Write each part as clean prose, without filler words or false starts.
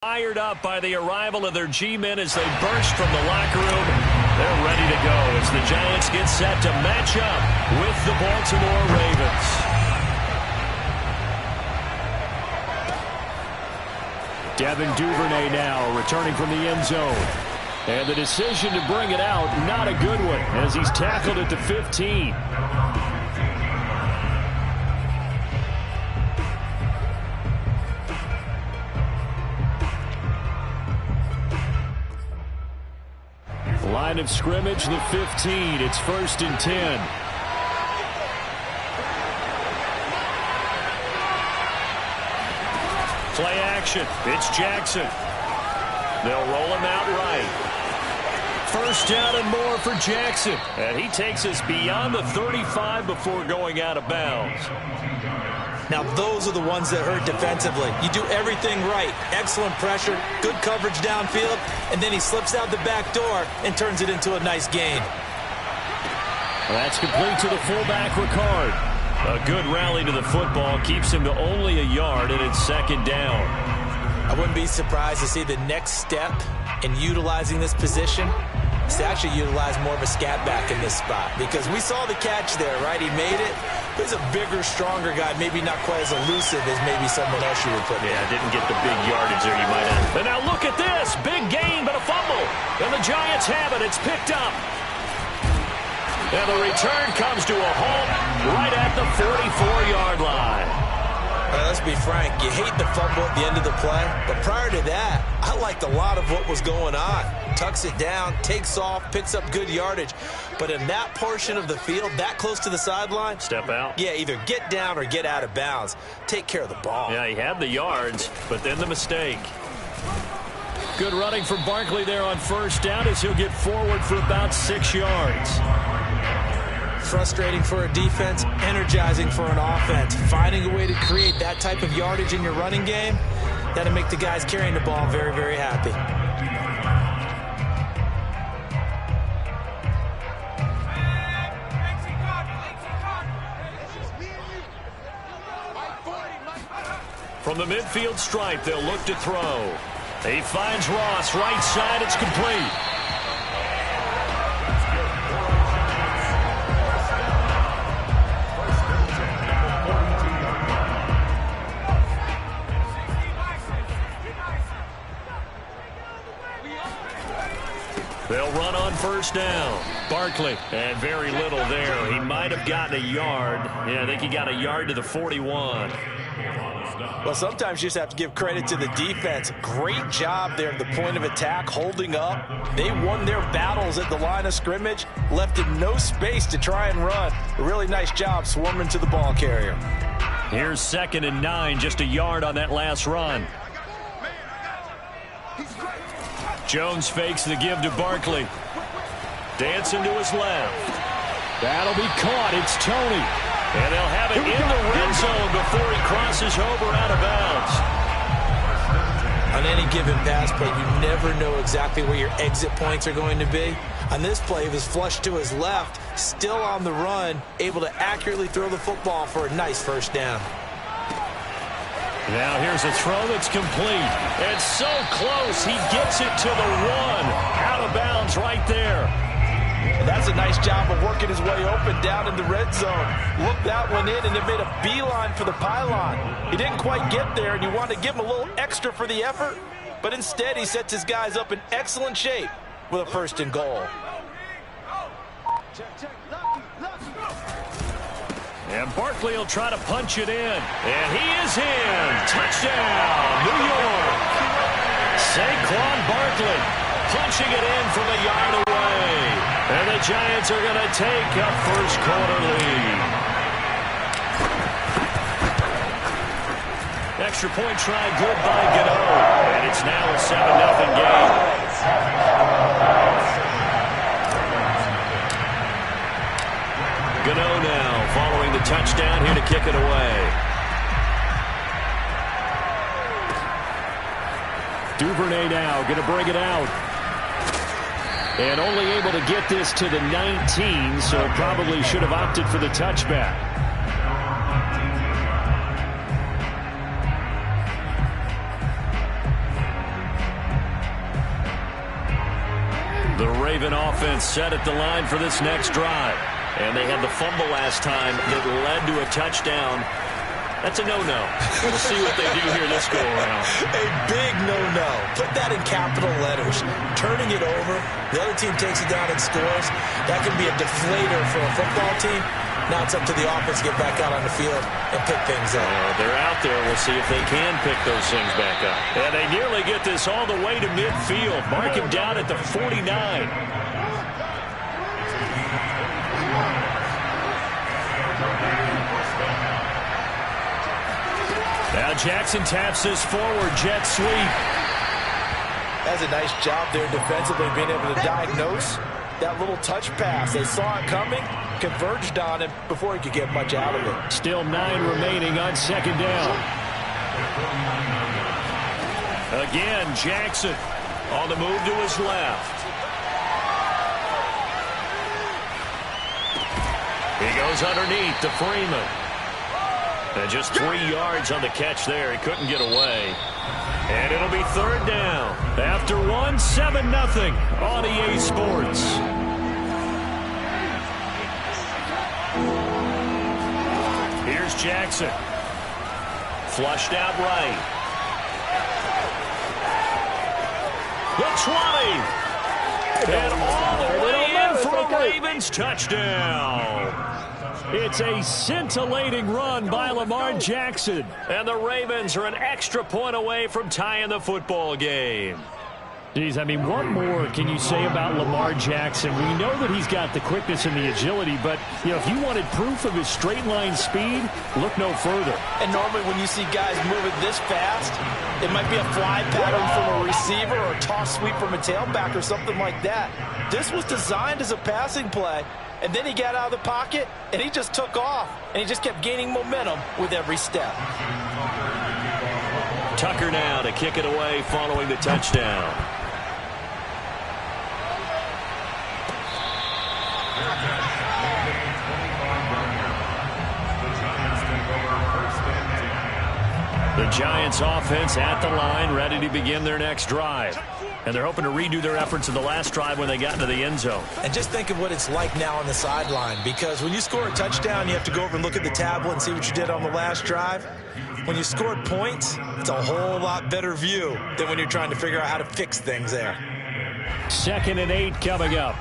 Fired up by the arrival of their G-men as they burst from the locker room. They're ready to go as the Giants get set to match up with the Baltimore Ravens. Devin Duvernay now returning from the end zone. And the decision to bring it out, not a good one, as he's tackled at the 15. Line of scrimmage, the 15. It's 1st and 10. Play action. It's Jackson. They'll roll him out right. 1st down and more for Jackson. And he takes us beyond the 35 before going out of bounds. Now, those are the ones that hurt defensively. You do everything right. Excellent pressure, good coverage downfield, and then he slips out the back door and turns it into a nice gain. Well, that's complete to the fullback, Ricard. A good rally to the football keeps him to only a yard, and it's 2nd down. I wouldn't be surprised to see the next step in utilizing this position is to actually utilize more of a scat back in this spot, because we saw the catch there, right? He made it. He's a bigger, stronger guy, maybe not quite as elusive as maybe someone else you would put in. Yeah, didn't get the big yardage there, you might have. And now look at this. Big gain, but a fumble. And the Giants have it. It's picked up. And the return comes to a halt right at the 44-yard line. Let's be frank, you hate the fumble at the end of the play, but prior to that, I liked a lot of what was going on. Tucks it down, takes off, picks up good yardage. But in that portion of the field, that close to the sideline, step out. Yeah, either get down or get out of bounds. Take care of the ball. Yeah, he had the yards, but then the mistake. Good running for Barkley there on 1st down as he'll get forward for about 6 yards. Frustrating for a defense, energizing for an offense. Finding a way to create that type of yardage in your running game, that'll make the guys carrying the ball very, very happy. From the midfield stripe, they'll look to throw. He finds Ross, right side, it's complete. They'll run on 1st down. Barkley, and very little there. He might have gotten a yard. Yeah, I think he got a yard to the 41. Well, sometimes you just have to give credit to the defense. Great job there at the point of attack, holding up. They won their battles at the line of scrimmage, left him no space to try and run. A really nice job swarming to the ball carrier. Here's 2nd and 9, just a yard on that last run. Jones fakes the give to Barkley. Dancing to his left. That'll be caught. It's Tony. And they'll have it in the red zone before he crosses over out of bounds. On any given pass play, you never know exactly where your exit points are going to be. On this play, he was flushed to his left, still on the run, able to accurately throw the football for a nice 1st down. Now here's a throw that's complete. And so close, he gets it to the 1. Out of bounds right there. And that's a nice job of working his way open down in the red zone. Looked that one in, and it made a beeline for the pylon. He didn't quite get there, and you want to give him a little extra for the effort. But instead, he sets his guys up in excellent shape with a 1st and goal. And Barkley will try to punch it in. And he is in. Touchdown, New York. Saquon Barkley punching it in from a yard away. And the Giants are going to take a 1st quarter lead. Extra point try good by Gano. And it's now a 7-0 game. Gano now following the touchdown here to kick it away. Duvernay now going to bring it out. And only able to get this to the 19, so probably should have opted for the touchback. The Raven offense set at the line for this next drive. And they had the fumble last time that led to a touchdown. That's a no-no. We'll see what they do here this go-around. A big no-no. Put that in capital letters. Turning it over, the other team takes it down and scores. That can be a deflator for a football team. Now it's up to the offense to get back out on the field and pick things up. They're out there. We'll see if they can pick those things back up. And they nearly get this all the way to midfield. Mark him down at the 49. Now Jackson taps this forward jet sweep. That's a nice job there defensively, being able to diagnose that little touch pass. They saw it coming, converged on it before he could get much out of it. Still 9 remaining on second down. Again, Jackson on the move to his left. He goes underneath to Freeman. And just 3 yards on the catch there. He couldn't get away. And it'll be third down. After 1, 7-0 on EA Sports. Here's Jackson. Flushed out right. The 20. And all the way in for a Ravens touchdown. It's a scintillating run by Lamar Jackson. And the Ravens are an extra point away from tying the football game. Geez, I mean, what more can you say about Lamar Jackson? We know that he's got the quickness and the agility, but, you know, if you wanted proof of his straight line speed, look no further. And normally when you see guys moving this fast, it might be a fly pattern from a receiver or a toss sweep from a tailback or something like that. This was designed as a passing play. And then he got out of the pocket, and he just took off. And he just kept gaining momentum with every step. Tucker now to kick it away following the touchdown. The Giants offense at the line, ready to begin their next drive. And they're hoping to redo their efforts in the last drive when they got into the end zone. And just think of what it's like now on the sideline, because when you score a touchdown, you have to go over and look at the tablet and see what you did on the last drive. When you scored points, it's a whole lot better view than when you're trying to figure out how to fix things there. 2nd and 8 coming up.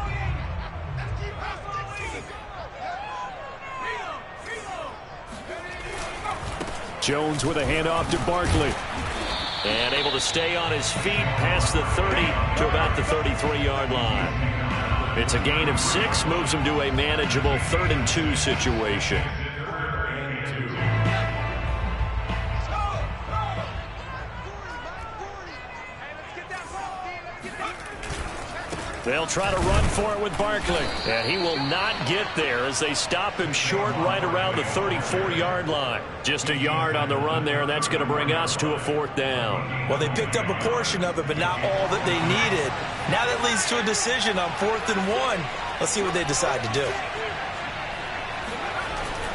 Jones with a handoff to Barkley. And able to stay on his feet past the 30 to about the 33-yard line. It's a gain of 6, moves him to a manageable 3rd and 2 situation. They'll try to run for it with Barkley. And he will not get there as they stop him short right around the 34-yard line. Just a yard on the run there, and that's going to bring us to a 4th down. Well, they picked up a portion of it, but not all that they needed. Now that leads to a decision on 4th and 1. Let's see what they decide to do.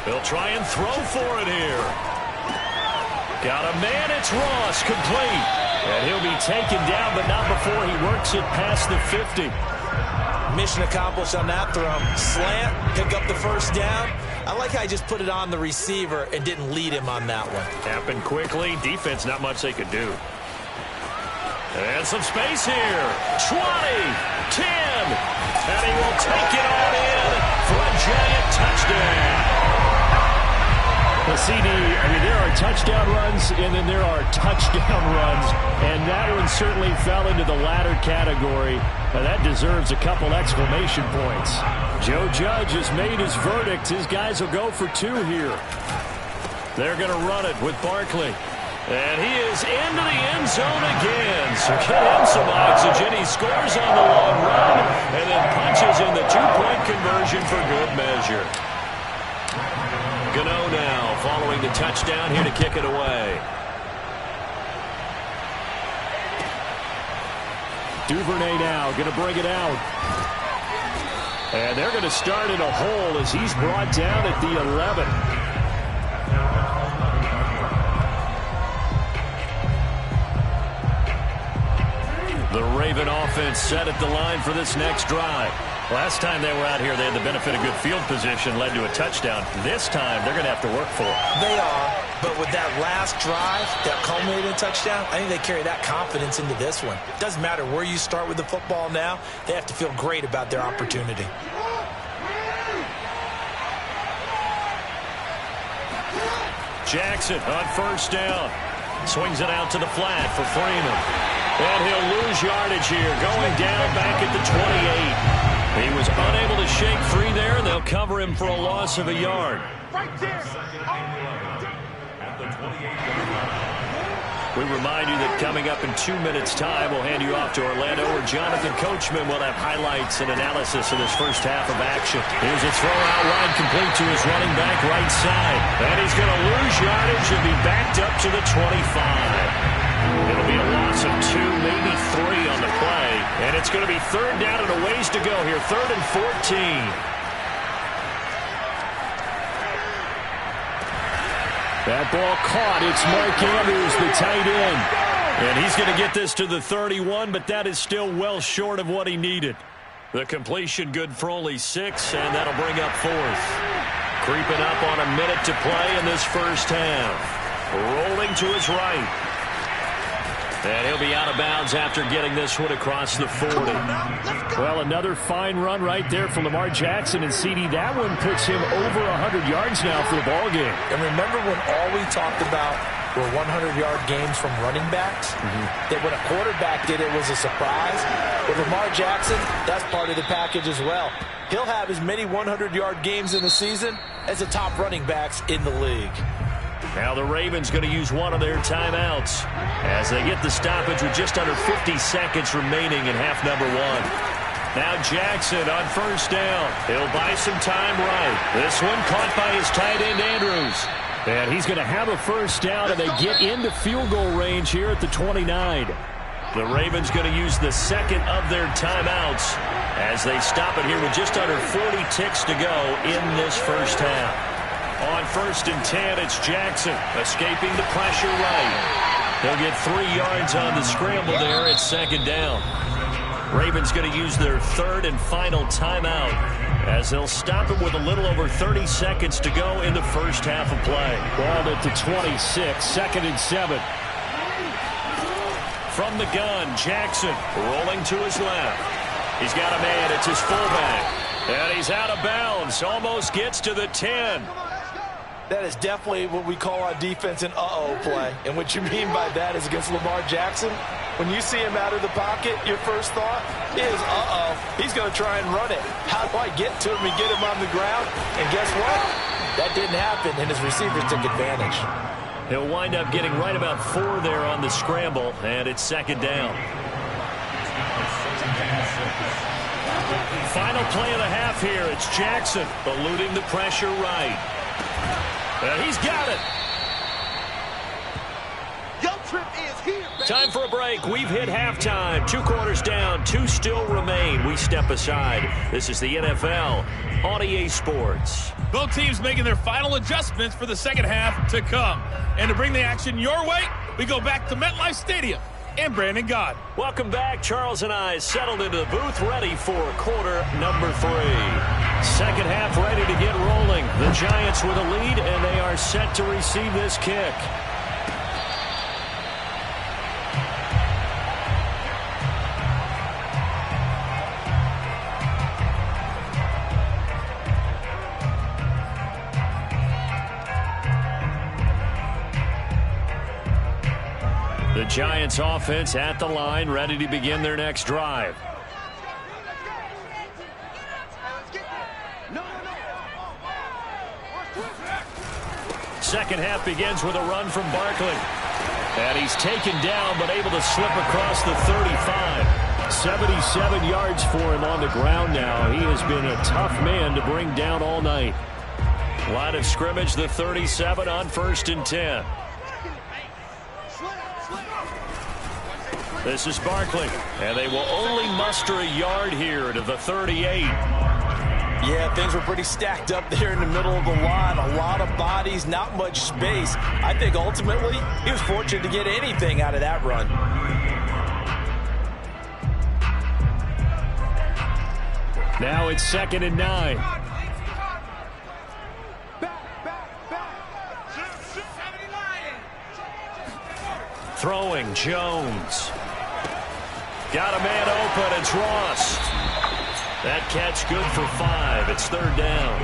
They'll try and throw for it here. Got a man, it's Ross, complete. And he'll be taken down, but not before he works it past the 50. Mission accomplished on that throw. Slant, pick up the first down. I like how he just put it on the receiver and didn't lead him on that one. Happened quickly. Defense, not much they could do. And some space here. 20, 10, and he will take it on in for a giant touchdown. The CD, I mean, there are touchdown runs, and then there are touchdown runs, and that one certainly fell into the latter category. Now, that deserves a couple exclamation points. Joe Judge has made his verdict. His guys will go for 2 here. They're going to run it with Barkley. And he is into the end zone again. So get him some oxygen. He scores on the long run, and then punches in the 2-point conversion for good measure. Gano now following the touchdown here to kick it away. Duvernay now going to bring it out. And they're going to start in a hole as he's brought down at the 11. The Raven offense set at the line for this next drive. Last time they were out here, they had the benefit of good field position, led to a touchdown. This time, they're going to have to work for it. They are, but with that last drive that culminated in a touchdown, I think they carry that confidence into this one. It doesn't matter where you start with the football now. They have to feel great about their opportunity. Jackson on first down. Swings it out to the flat for Freeman. And he'll lose yardage here, going down back at the 28. He was unable to shake free there, and they'll cover him for a loss of a yard. Right there. We remind you that coming up in 2 minutes' time, we'll hand you off to Orlando, where Jonathan Coachman will have highlights and analysis of this first half of action. Here's a throw out wide, complete to his running back right side. And he's going to lose yardage and be backed up to the 25. It'll be a loss of 2, maybe 3 on the play. And it's going to be third down and a ways to go here, 3rd and 14. That ball caught. It's Mark Andrews, the tight end. And he's going to get this to the 31, but that is still well short of what he needed. The completion good for only 6, and that'll bring up 4th. Creeping up on a minute to play in this first half. Rolling to his right. And he'll be out of bounds after getting this one across the 40. Well, another fine run right there from Lamar Jackson, and CD, that one puts him over 100 yards now for the ball game. And remember when all we talked about were 100-yard games from running backs? That when a quarterback did it was a surprise. With Lamar Jackson, that's part of the package as well. He'll have as many 100-yard games in the season as the top running backs in the league. Now the Ravens going to use one of their timeouts as they get the stoppage with just under 50 seconds remaining in half number 1. Now Jackson on first down. He'll buy some time right. This one caught by his tight end Andrews. And he's going to have a first down, and they get into field goal range here at the 29. The Ravens going to use the second of their timeouts as they stop it here with just under 40 ticks to go in this first half. On 1st and 10, it's Jackson escaping the pressure right. They'll get 3 yards on the scramble there at 2nd down. Ravens going to use their 3rd and final timeout as they'll stop it with a little over 30 seconds to go in the first half of play. Ball at the 26, 2nd and 7. From the gun, Jackson rolling to his left. He's got a man, it's his fullback. And he's out of bounds, almost gets to the 10. That is definitely what we call on defense an uh-oh play. And what you mean by that is against Lamar Jackson, when you see him out of the pocket, your first thought is, uh-oh, he's going to try and run it. How do I get to him and get him on the ground? And guess what? That didn't happen, and his receivers took advantage. He'll wind up getting right about 4 there on the scramble, and it's 2nd down. Final play of the half here. It's Jackson eluding the pressure right. He's got it. Time for a break. We've hit halftime. 2 quarters down. 2 still remain. We step aside. This is the NFL on EA Sports. Both teams making their final adjustments for the second half to come. And to bring the action your way, we go back to MetLife Stadium and Brandon Gott. Welcome back. Charles and I settled into the booth, ready for quarter number 3. Second half ready to get rolling. The Giants with a lead, and they are set to receive this kick. The Giants offense at the line, ready to begin their next drive. Second half begins with a run from Barkley. And he's taken down, but able to slip across the 35. 77 yards for him on the ground now. He has been a tough man to bring down all night. Line of scrimmage, the 37 on 1st and 10. This is Barkley, and they will only muster a yard here to the 38. Yeah, things were pretty stacked up there in the middle of the line. A lot of bodies, not much space. I think ultimately he was fortunate to get anything out of that run. Now it's 2nd and 9. Throwing, Jones. Got a man open. It's Ross. That catch good for 5. It's 3rd down.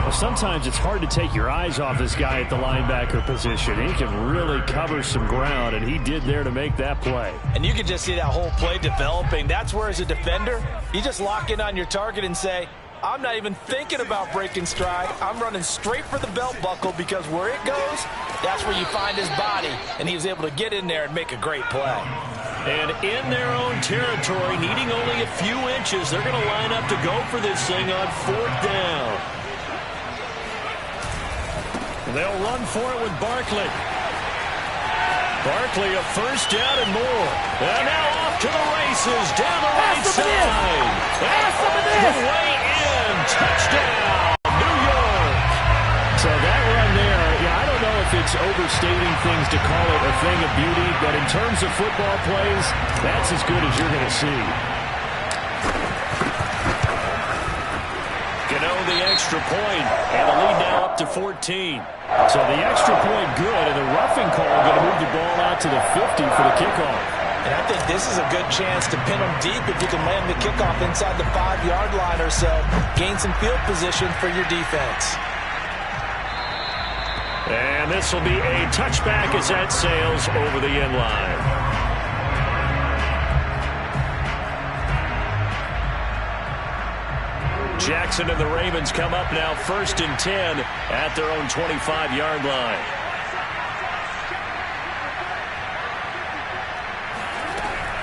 Well, sometimes it's hard to take your eyes off this guy at the linebacker position. He can really cover some ground, and he did there to make that play. And you can just see that whole play developing. That's where, as a defender, you just lock in on your target and say, I'm not even thinking about breaking stride. I'm running straight for the belt buckle, because where it goes, that's where you find his body. And he was able to get in there and make a great play. And in their own territory, needing only a few inches, they're going to line up to go for this thing on 4th down. They'll run for it with Barkley. Barkley, a 1st down and more. And now off to the races, down the right side. And the way in, touchdown, New York. So that run there, I don't know if it's overstating things to call it a thing of beauty, but in terms of football plays, that's as good as you're going to see. Gano the extra point, and the lead now up to 14. So the extra point good, and the roughing call going to move the ball out to the 50 for the kickoff. And I think this is a good chance to pin them deep if you can land the kickoff inside the 5-yard line or so. Gain some field position for your defense. And this will be a touchback as that sails over the end line. Jackson and the Ravens come up now 1st and 10 at their own 25-yard line.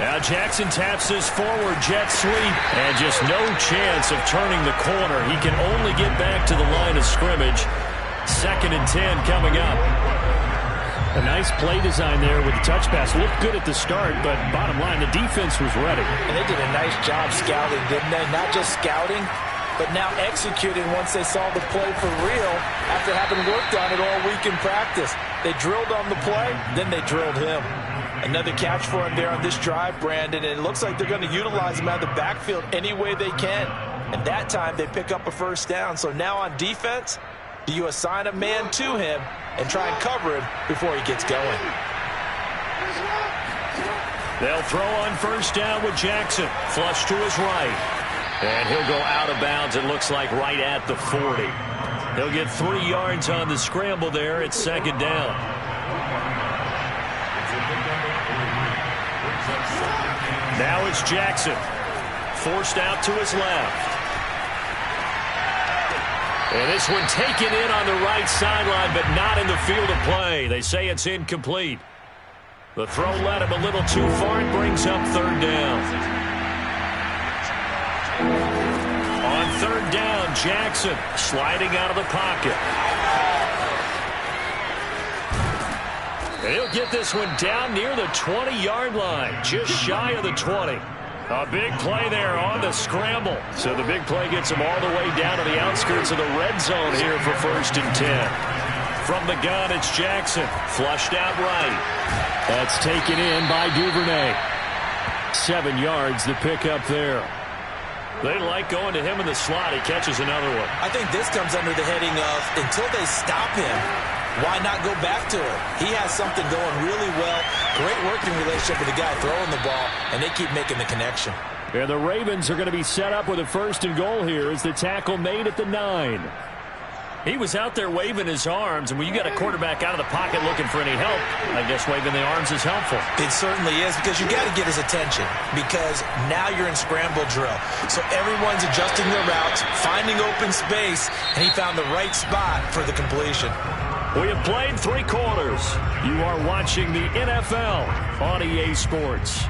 Now Jackson taps this forward jet sweep, and just no chance of turning the corner. He can only get back to the line of scrimmage. 2nd and 10 coming up. A nice play design there with the touch pass. Looked good at the start, but bottom line, the defense was ready. And they did a nice job scouting, didn't they? Not just scouting, but now executing once they saw the play for real after having worked on it all week in practice. They drilled on the play, then they drilled him. Another catch for him there on this drive, Brandon, and it looks like they're going to utilize him out of the backfield any way they can. And that time they pick up a 1st down. So now on defense, do you assign a man to him and try and cover him before he gets going? They'll throw on 1st down with Jackson. Flush to his right. And he'll go out of bounds, it looks like, right at the 40. He'll get 3 yards on the scramble there. It's 2nd down. Now it's Jackson. Forced out to his left. And this one taken in on the right sideline, but not in the field of play. They say it's incomplete. The throw led him a little too far. It brings up 3rd down. On 3rd down, Jackson sliding out of the pocket. And he'll get this one down near the 20-yard line, just shy of the 20. A big play there on the scramble. So the big play gets him all the way down to the outskirts of the red zone here for 1st and 10. From the gun, it's Jackson. Flushed out right. That's taken in by Duvernay. 7 yards, the pickup there. They like going to him in the slot. He catches another one. I think this comes under the heading of, until they stop him, why not go back to him? He has something going really well. Great working relationship with the guy throwing the ball, and they keep making the connection. And the Ravens are going to be set up with a 1st and goal here as the tackle made at the 9. He was out there waving his arms, and when you got a quarterback out of the pocket looking for any help, I guess waving the arms is helpful. It certainly is, because you got to get his attention, because now you're in scramble drill. So everyone's adjusting their routes, finding open space, and he found the right spot for the completion. We have played 3 quarters. You are watching the NFL on EA Sports.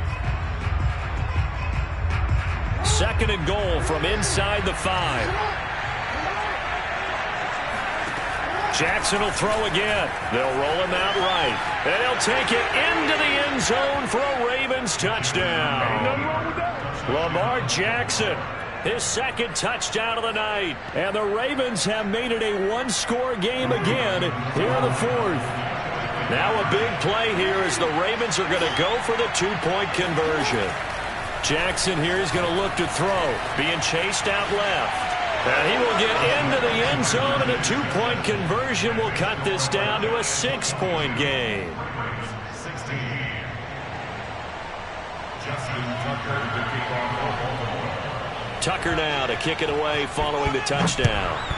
2nd and goal from inside the 5. Jackson will throw again. They'll roll him out right. And he'll take it into the end zone for a Ravens touchdown. Lamar Jackson, his 2nd touchdown of the night. And the Ravens have made it a 1-score game again here in the 4th. Now a big play here as the Ravens are going to go for the 2-point conversion. Jackson here is going to look to throw. Being chased out left. And he will get into the end zone, and a 2-point conversion will cut this down to a 6-point game. Tucker now to kick it away following the touchdown.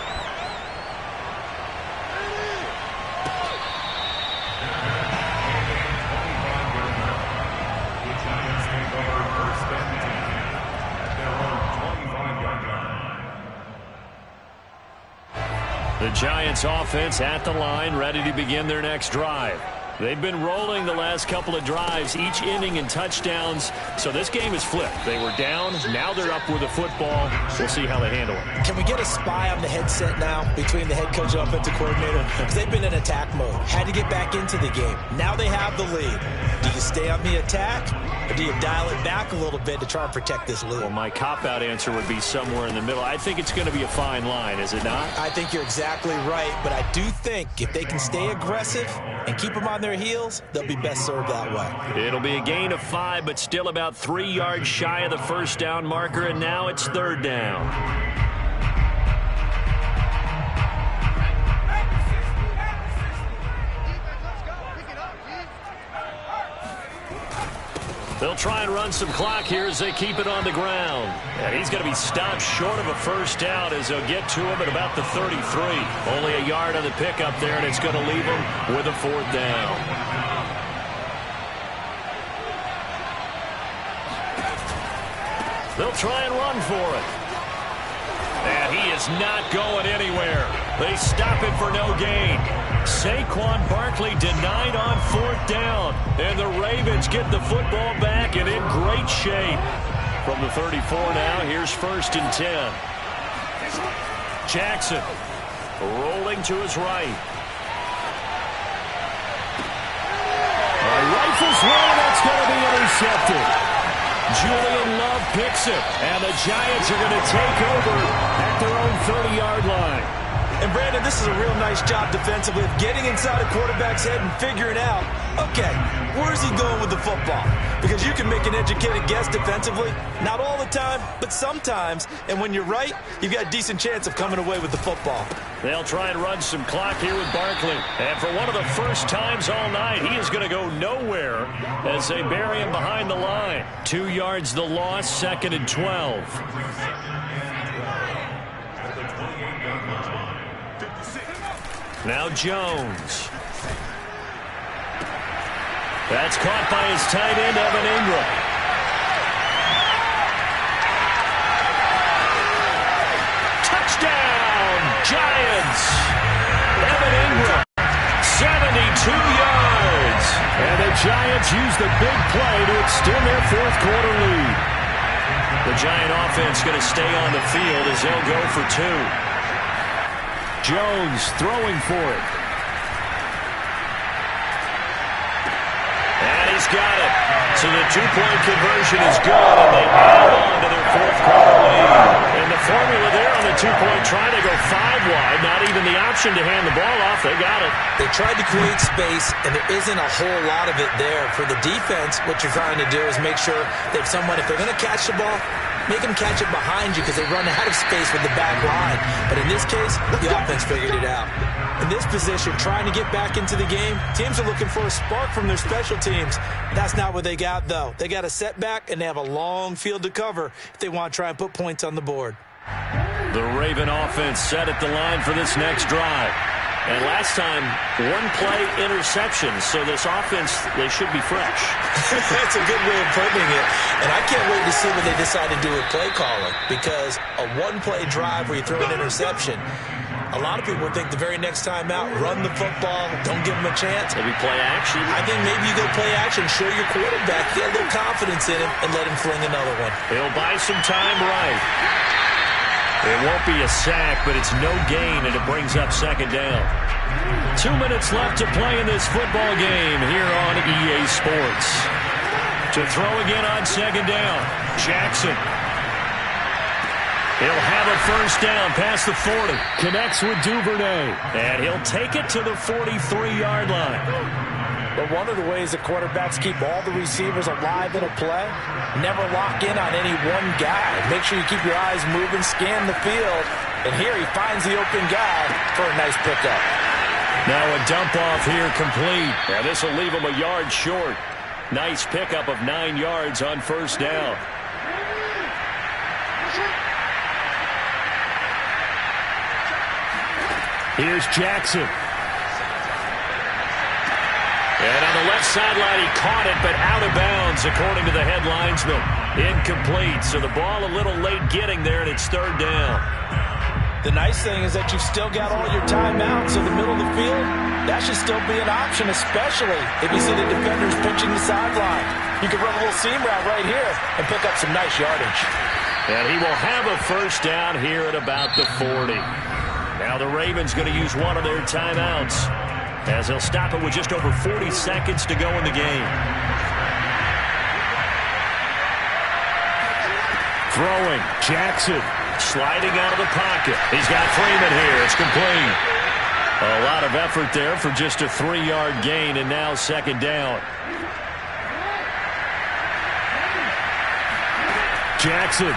The Giants offense at the line, ready to begin their next drive. They've been rolling the last couple of drives, each inning in touchdowns, so this game is flipped. They were down, now they're up with the football. We'll see how they handle it. Can we get a spy on the headset now between the head coach and offensive coordinator? Because they've been in attack mode, had to get back into the game. Now they have the lead. Do you stay on the attack, or do you dial it back a little bit to try and protect this lead? Well, my cop-out answer would be somewhere in the middle. I think it's going to be a fine line, is it not? I think you're exactly right, but I do think if they can stay aggressive and keep them on their heels, they'll be best served that way. It'll be a gain of 5, but still about 3 yards shy of the first down marker, and now it's third down. They'll try and run some clock here as they keep it on the ground. And he's going to be stopped short of a first down as they'll get to him at about the 33. Only a yard on the pickup there, and it's going to leave him with a fourth down. They'll try and run for it. And he is not going anywhere. They stop it for no gain. Saquon Barkley denied on fourth down. And the Ravens get the football back and in great shape. From the 34 now, here's 1st and 10. Jackson rolling to his right. Rifles one, that's going to be intercepted. Julian Love picks it, and the Giants are going to take over at their own 30-yard line. And, Brandon, this is a real nice job defensively of getting inside a quarterback's head and figuring out, okay, where's he going with the football? Because you can make an educated guess defensively, not all the time, but sometimes. And when you're right, you've got a decent chance of coming away with the football. They'll try and run some clock here with Barkley. And for one of the first times all night, he is going to go nowhere as they bury him behind the line. 2 yards the loss, 2nd and 12. Now Jones. That's caught by his tight end, Evan Ingram. Touchdown, Giants. Evan Ingram, 72 yards. And the Giants use the big play to extend their fourth quarter lead. The Giant offense going to stay on the field as they'll go for 2. Jones throwing for it. And he's got it. So the 2-point conversion is good, and they add on to their fourth quarter lead. And the formula there on the 2-point try to go 5 wide. Not even the option to hand the ball off. They got it. They tried to create space, and there isn't a whole lot of it there. For the defense, what you're trying to do is make sure that someone, if they're going to catch the ball, make them catch it behind you because they run out of space with the back line. But in this case, the offense figured it out. In this position, trying to get back into the game, teams are looking for a spark from their special teams. That's not what they got, though. They got a setback, and they have a long field to cover if they want to try and put points on the board. The Raven offense set at the line for this next drive. And last time, 1-play interception, so this offense, they should be fresh. That's a good way of putting it. And I can't wait to see what they decide to do with play calling, because a 1-play drive where you throw an interception, a lot of people would think the very next time out, run the football, don't give them a chance. Maybe play action. I think maybe you go play action, show your quarterback, get a little confidence in him, and let him fling another one. He'll buy some time right. It won't be a sack, but it's no gain, and it brings up 2nd down. 2 minutes left to play in this football game here on EA Sports. To throw again on 2nd down, Jackson. He'll have a first down past the 40. Connects with Duvernay. And he'll take it to the 43-yard line. But one of the ways the quarterbacks keep all the receivers alive in a play, never lock in on any one guy. Make sure you keep your eyes moving, scan the field. And here he finds the open guy for a nice pickup. Now a dump off here complete. Yeah, this will leave him a yard short. Nice pickup of 9 yards on first down. Here's Jackson. And on the left sideline, he caught it, but out of bounds, according to the head linesman. Incomplete, so the ball a little late getting there, and it's third down. The nice thing is that you've still got all your timeouts in the middle of the field. That should still be an option, especially if you see the defenders pinching the sideline. You can run a little seam route right here and pick up some nice yardage. And he will have a first down here at about the 40. Now the Ravens going to use one of their timeouts, as he'll stop it with just over 40 seconds to go in the game. Throwing, Jackson. Sliding out of the pocket. He's got Freeman here. It's complete. A lot of effort there for just a 3-yard gain, and now second down. Jackson.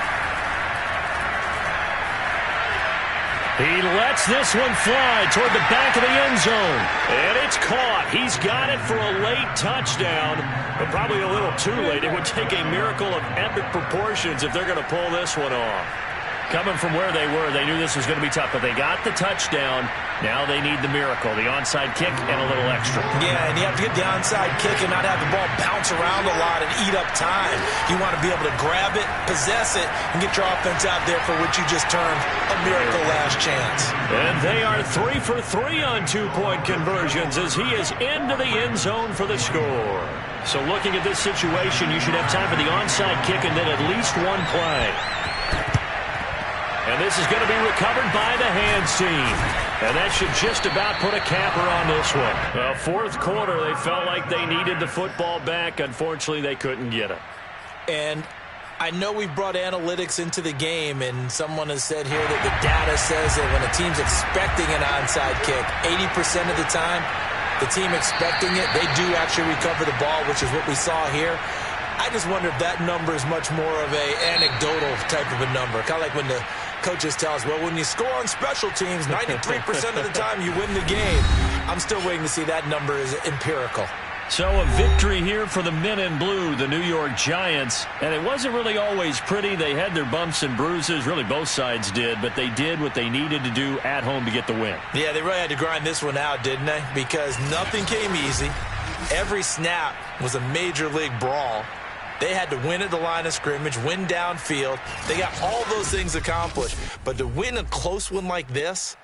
He lets this one fly toward the back of the end zone. And it's caught. He's got it for a late touchdown, but probably a little too late. It would take a miracle of epic proportions if they're going to pull this one off. Coming from where they were, they knew this was going to be tough, but they got the touchdown. Now they need the miracle, the onside kick and a little extra. Yeah, and you have to get the onside kick and not have the ball bounce around a lot and eat up time. You want to be able to grab it, possess it, and get your offense out there for what you just termed a miracle last chance. And they are 3 for 3 on 2-point conversions as he is into the end zone for the score. So looking at this situation, you should have time for the onside kick and then at least one play. And this is going to be recovered by the hands team. And that should just about put a capper on this one. Well, fourth quarter, they felt like they needed the football back. Unfortunately, they couldn't get it. And I know we've brought analytics into the game, and someone has said here that the data says that when a team's expecting an onside kick, 80% of the time, the team expecting it, they do actually recover the ball, which is what we saw here. I just wonder if that number is much more of a anecdotal type of a number. Kind of like when the coaches tell us, well, when you score on special teams, 93% of the time you win the game. I'm still waiting to see that number is empirical. So a victory here for the men in blue, the New York Giants. And it wasn't really always pretty. They had their bumps and bruises. Really, both sides did. But they did what they needed to do at home to get the win. Yeah, they really had to grind this one out, didn't they? Because nothing came easy. Every snap was a major league brawl. They had to win at the line of scrimmage, win downfield. They got all those things accomplished. But to win a close one like this,